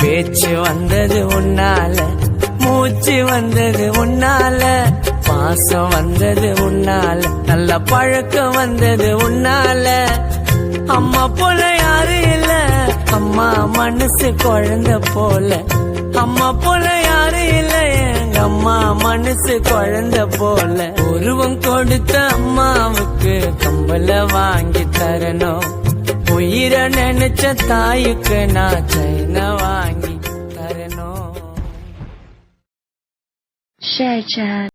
பேச்சு வந்தது உன்னால, மூச்சு வந்தது உன்னால, பாசம் வந்தது உன்னால, நல்ல பழக்கம் வந்தது உன்னால. அம்மா போல யாரு இல்ல, அம்மா மனசு குழந்தை போல. அம்மா போல யாரு இல்ல, எங்க அம்மா மனசு குழந்தை போல. உருவம் கொடுத்த அம்மாவுக்கு கம்பல வாங்கி தரணும், உயிரை நினைச்ச தாயுக்கு நான் செயினை வாங்கி தரணும். Share chat.